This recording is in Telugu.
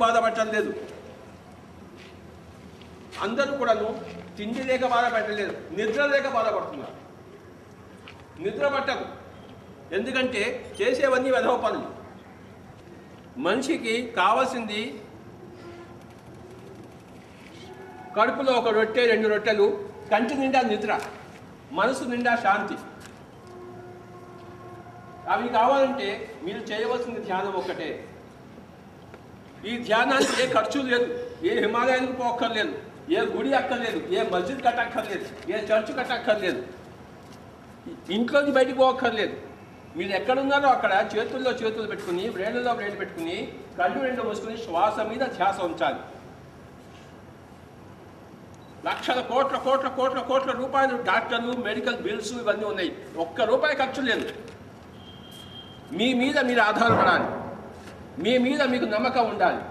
బాధపడటం లేదు. అందరూ కూడాను తిండి లేక బాధపడలేదు, నిద్ర లేక బాధపడుతున్నారు. నిద్ర పట్టదు, ఎందుకంటే చేసేవన్నీ వెధవ పనులు. మనిషికి కావాల్సింది కడుపులో ఒక రొట్టె, 2 రొట్టెలు, కంటి నిండా నిద్ర, మనసు నిండా శాంతి. అవి కావాలంటే మీరు చేయవలసిన ధ్యానం ఒక్కటే. ఈ ధ్యానానికి ఏ ఖర్చు లేదు, ఏ హిమాలయానికి పోక్కర్లేదు, ఏ గుడి అక్కర్లేదు, ఏ మస్జిద్ కట్టక్కర్లేదు, ఏ చర్చ్ కట్టక్కర్లేదు, ఇంట్లోంచి బయటికి పోక్కర్లేదు. మీరు ఎక్కడున్నారో అక్కడ చేతుల్లో చేతులు పెట్టుకుని, బ్రేళ్ళలో బ్రేళ్ళు పెట్టుకుని, కళ్ళు 2 మూసుకుని శ్వాస మీద ధ్యాస ఉంచాలి. లక్షల కోట్ల కోట్ల కోట్ల కోట్ల రూపాయలు డాక్టర్లు, మెడికల్ బిల్స్ ఇవన్నీ ఉన్నాయి. ₹1 ఖర్చు లేదు. మీ మీద మీరు ఆధారపడాలి, మీ మీద మీకు నమ్మకం ఉండాలి.